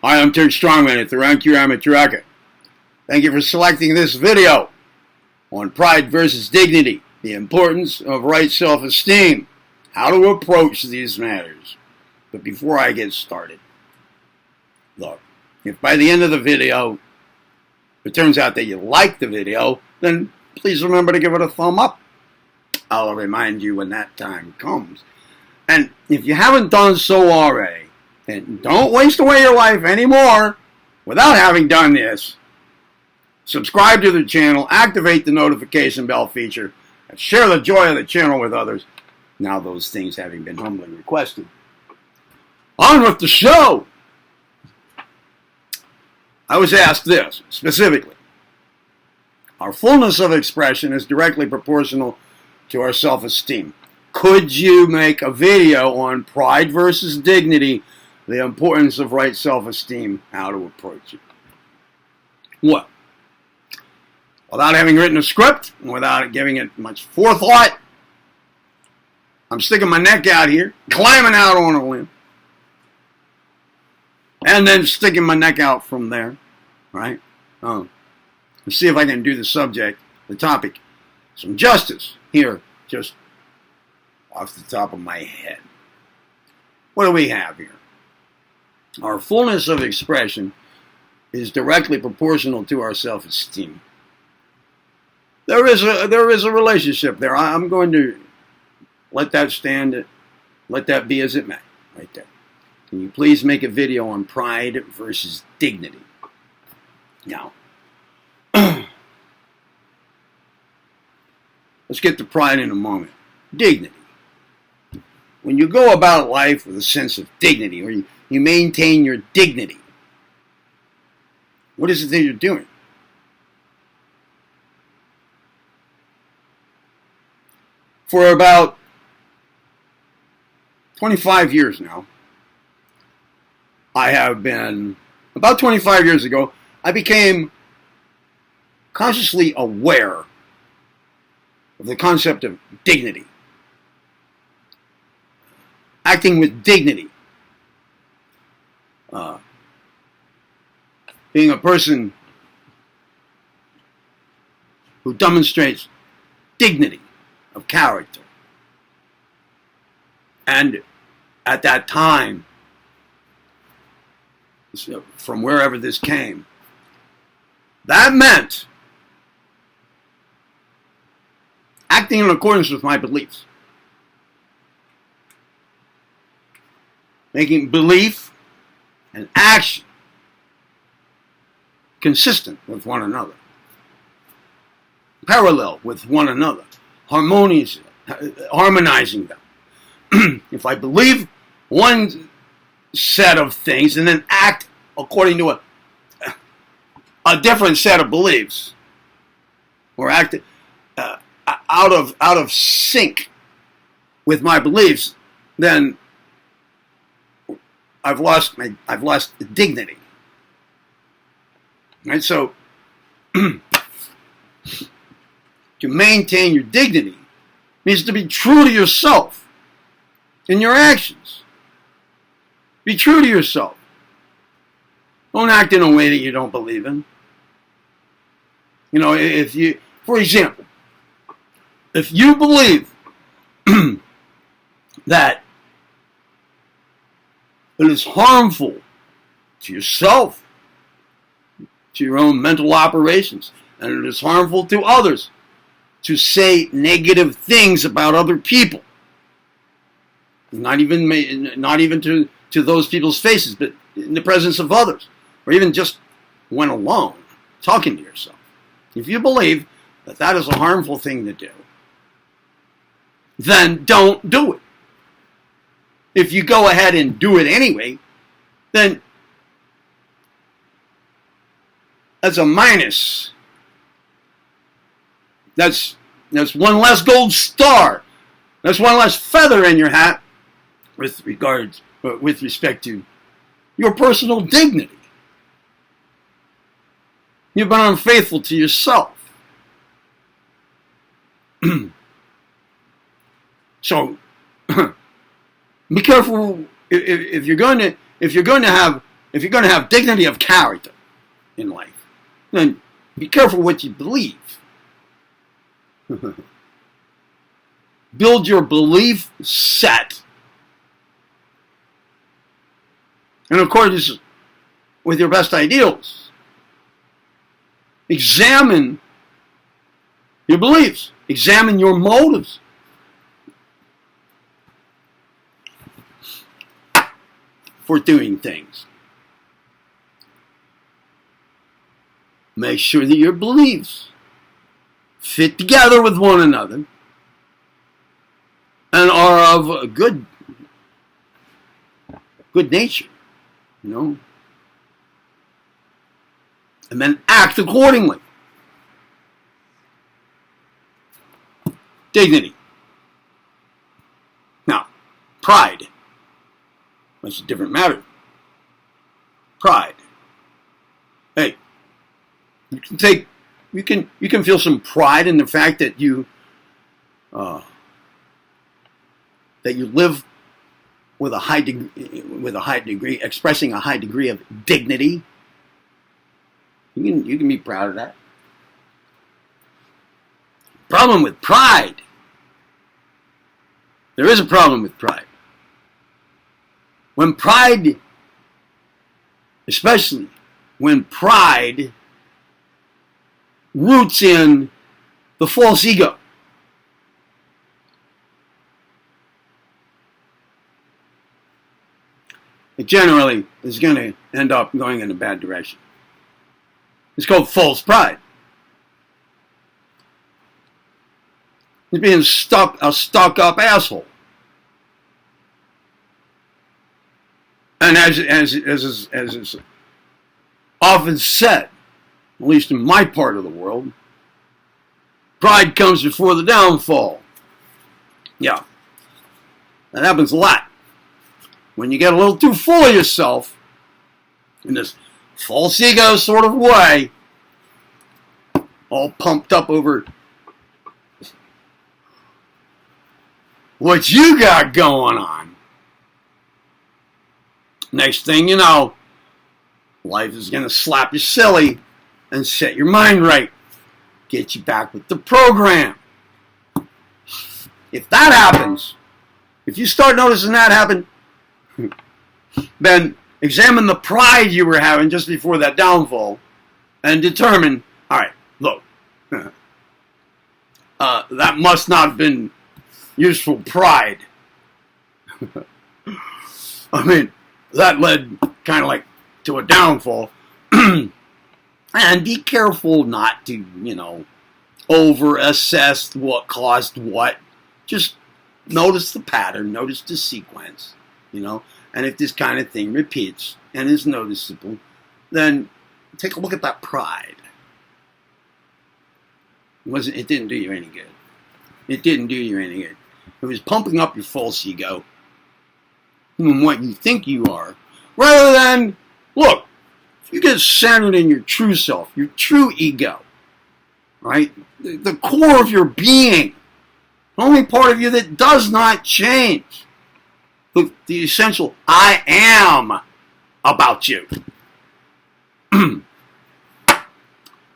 Hi, I'm Turk Strongman at the Rank Your Amateur Hacker. Thank you for selecting this video on pride versus dignity, the importance of right self-esteem, how to approach these matters. But before I get started, look, if by the end of the video it turns out that you like the video, then please remember to give it a thumb up. I'll remind you when that time comes. And if you haven't done so already, then don't waste away your life anymore without having done this. Subscribe to the channel, activate the notification bell feature, and share the joy of the channel with others. Now those things having been humbly requested. On with the show! I was asked this, specifically. Our fullness of expression is directly proportional to our self-esteem. Could you make a video on pride versus dignity, the importance of right self-esteem, how to approach it? Well, without having written a script, and without giving it much forethought, I'm sticking my neck out here, climbing out on a limb, and then sticking my neck out from there, right? Let's see if I can do the topic, some justice here, just off the top of my head. What do we have here? Our fullness of expression is directly proportional to our self-esteem. There is a relationship there. I'm going to let that stand, let that be as it may, right there. Can you please make a video on pride versus dignity? Now, let's get to pride in a moment. Dignity. When you go about life with a sense of dignity, or you maintain your dignity, what is it that you're doing? For about 25 years now, about 25 years ago, I became consciously aware of the concept of dignity. Acting with dignity. Being a person who demonstrates dignity of character. And at that time, from wherever this came, that meant acting in accordance with my beliefs. Making belief and action consistent with one another. Parallel with one another. Harmonizing them. If I believe one set of things and then act according to a different set of beliefs, or act out of sync with my beliefs, then I've lost dignity. Right? So to maintain your dignity means to be true to yourself in your actions. Be true to yourself. Don't act in a way that you don't believe in. You know, for example, if you believe that it is harmful to yourself, to your own mental operations, and it is harmful to others to say negative things about other people, not even to those people's faces, but in the presence of others, or even just when alone, talking to yourself. If you believe that that is a harmful thing to do, then don't do it. If you go ahead and do it anyway, then that's a minus. That's one less gold star. That's one less feather in your hat with respect to your personal dignity. You've been unfaithful to yourself. So be careful if you're going to have if you're going to have dignity of character in life, then be careful what you believe. Build your belief set in accordance with your best ideals. Examine your beliefs. Examine your motives. For doing things. Make sure that your beliefs fit together with one another and are of a good nature, and then act accordingly. Dignity. Now, pride. That's a different matter. Pride. Hey, you can feel some pride in the fact that you live with a high degree, expressing a high degree of dignity. You can be proud of that. Problem with pride. There is a problem with pride. When pride, especially when pride roots in the false ego, it generally is going to end up going in a bad direction. It's called false pride. It's being a stuck-up asshole. And as is often said, at least in my part of the world, pride comes before the downfall. Yeah, that happens a lot. When you get a little too full of yourself, in this false ego sort of way, all pumped up over what you got going on. Next thing you know, life is going to slap you silly and set your mind right. Get you back with the program. If that happens, if you start noticing that happen, then examine the pride you were having just before that downfall and determine, all right, look, that must not have been useful pride. I mean, that led kind of like to a downfall. And be careful not to, over-assess what caused what. Just notice the pattern, notice the sequence, And if this kind of thing repeats and is noticeable, then take a look at that pride. It didn't do you any good. It didn't do you any good. It was pumping up your false ego and what you think you are, rather than, look, if you get centered in your true self, your true ego, right? The core of your being, the only part of you that does not change, the essential I am about you,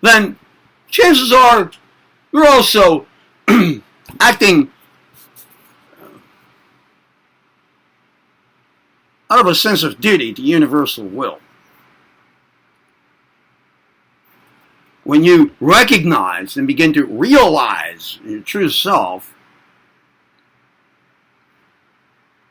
then chances are you're also acting out of a sense of duty to universal will. When you recognize and begin to realize your true self,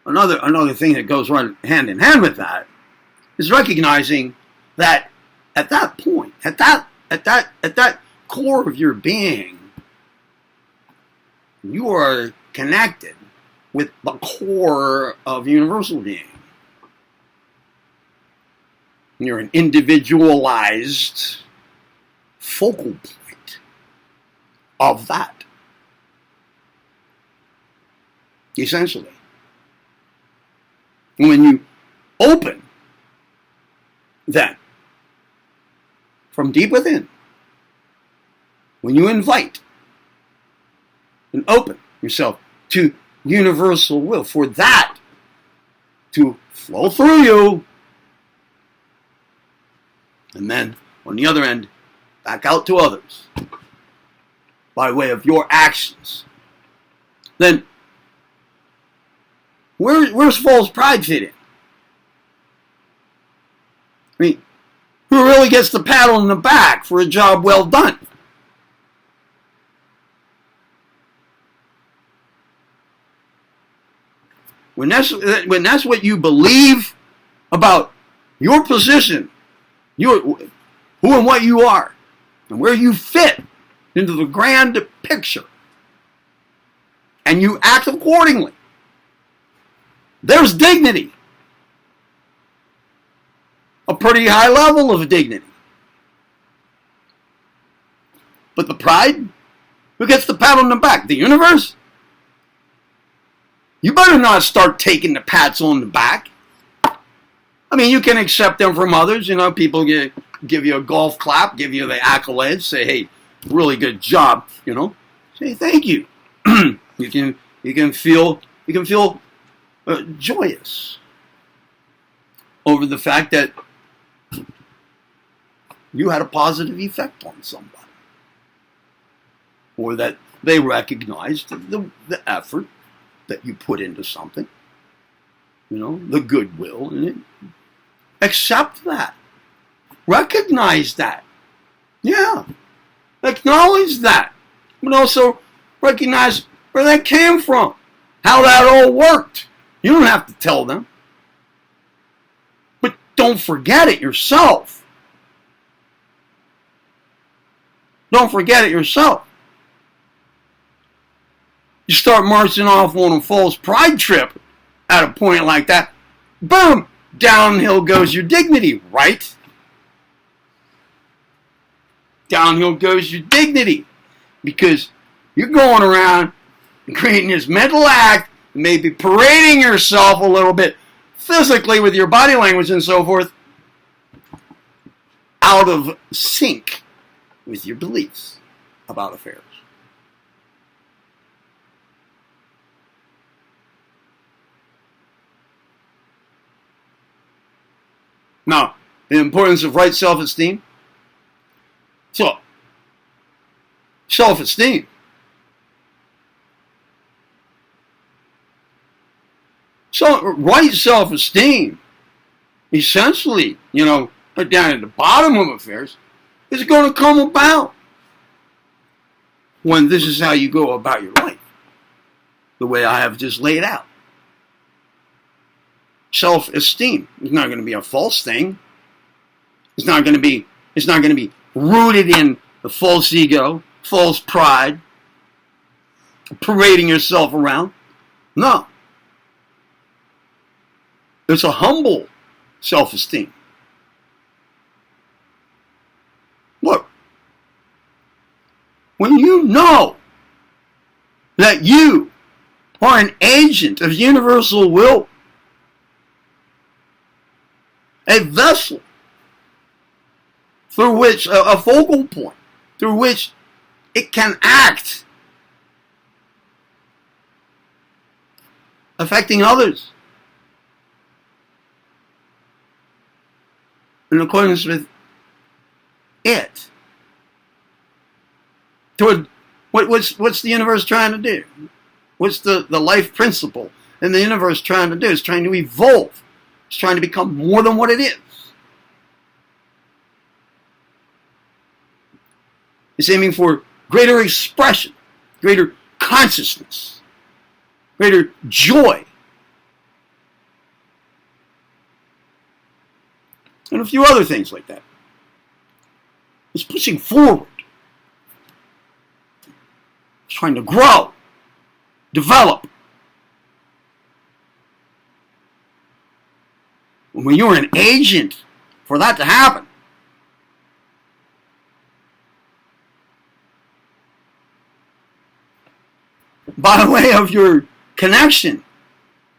another thing that goes right hand in hand with that is recognizing that at that point, at that core of your being, you are connected with the core of universal being. You're an individualized focal point of that, essentially. And when you open that from deep within, when you invite and open yourself to universal will, for that to flow through you, and then on the other end, back out to others by way of your actions, then where's false pride fit in? I mean, who really gets the pat on the back for a job well done? When that's what you believe about your position, who and what you are, and where you fit into the grand picture, and you act accordingly, there's dignity. A pretty high level of dignity. But the pride, who gets the pat on the back? The universe? You better not start taking the pats on the back. I mean, you can accept them from others. You know, people give you a golf clap, give you the accolades, say, hey, really good job, you know. Say thank you. you can feel joyous over the fact that you had a positive effect on somebody, or that they recognized the effort that you put into something, you know, the goodwill in it. Accept that. Recognize that. Yeah. Acknowledge that. But also recognize where that came from, how that all worked. You don't have to tell them. But don't forget it yourself. Don't forget it yourself. You start marching off on a false pride trip at a point like that, boom, downhill goes your dignity, right? Downhill goes your dignity, because you're going around and creating this mental act, maybe parading yourself a little bit physically with your body language and so forth, out of sync with your beliefs about affairs. Now, the importance of right self-esteem. So, self-esteem. So, right self-esteem, essentially, you know, down at the bottom of affairs, is going to come about when this is how you go about your life, the way I have just laid out. Self-esteem is not going to be a false thing. It's not going to be rooted in the false ego, false pride, parading yourself around. No. It's a humble self-esteem. Look, when you know that you are an agent of universal will, a vessel through which, a focal point, through which it can act, affecting others in accordance with it. Toward what's the universe trying to do? What's the life principle in the universe trying to do? It's trying to evolve. It's trying to become more than what it is. It's aiming for greater expression, greater consciousness, greater joy, and a few other things like that. It's pushing forward. It's trying to grow, develop. When you're an agent for that to happen, by way of your connection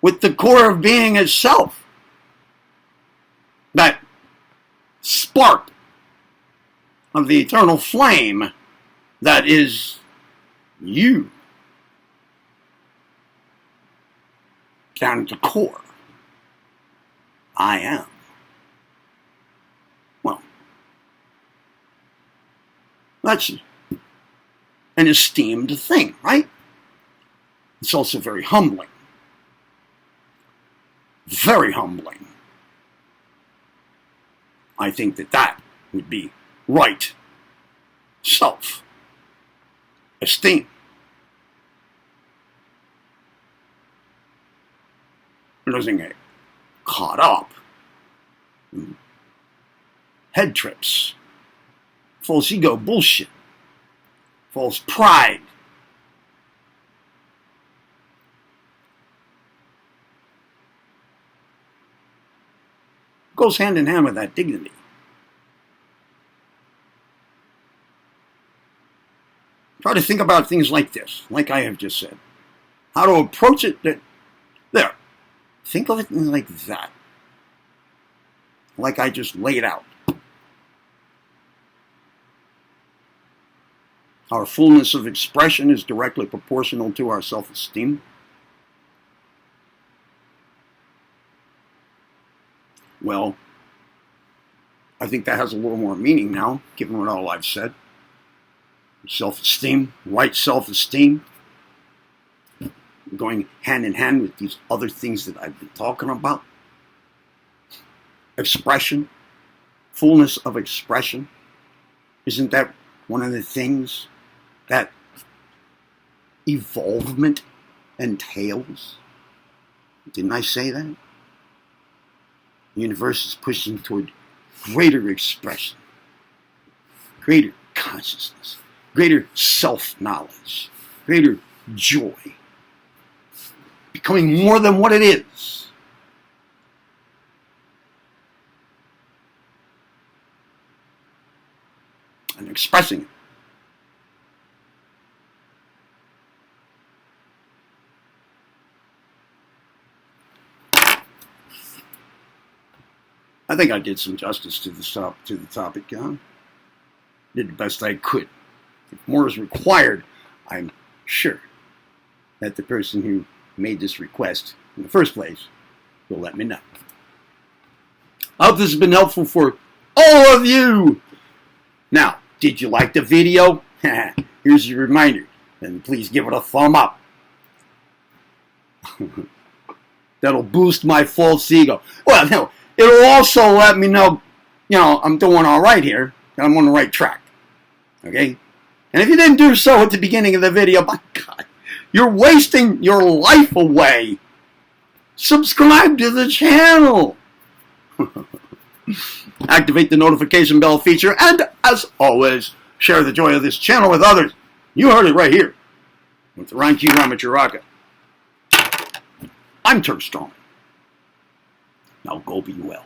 with the core of being itself, that spark of the eternal flame that is you, down at the core. I am. Well, That's an esteemed thing, right? It's also very humbling. Very humbling. I think that would be right self-esteem. It doesn't get caught up in head trips, false ego bullshit, false pride. It goes hand in hand with that dignity. Try to think about things like this, like I have just said. How to approach it. There. Think of it like that. Like I just laid out. Our fullness of expression is directly proportional to our self-esteem. Well, I think that has a little more meaning now, given what all I've said. Self-esteem, right self-esteem, going hand in hand with these other things that I've been talking about. Expression, fullness of expression. Isn't that one of the things that evolvement entails? Didn't I say that? The universe is pushing toward greater expression, greater consciousness, greater self-knowledge, greater joy, becoming more than what it is. And expressing it. I think I did some justice to the topic. Did the best I could. If more is required, I'm sure that the person who made this request in the first place will let me know. I hope this has been helpful for all of you. Now, did you like the video? Here's your reminder. Then please give it a thumb up. That'll boost my false ego. Well, no, it'll also let me know, I'm doing all right here, and I'm on the right track. Okay? And if you didn't do so at the beginning of the video, my God, you're wasting your life away. Subscribe to the channel. Activate the notification bell feature, and as always, share the joy of this channel with others. You heard it right here with the Ranky Ramacharaka. I'm Turk Strong. Now go be well.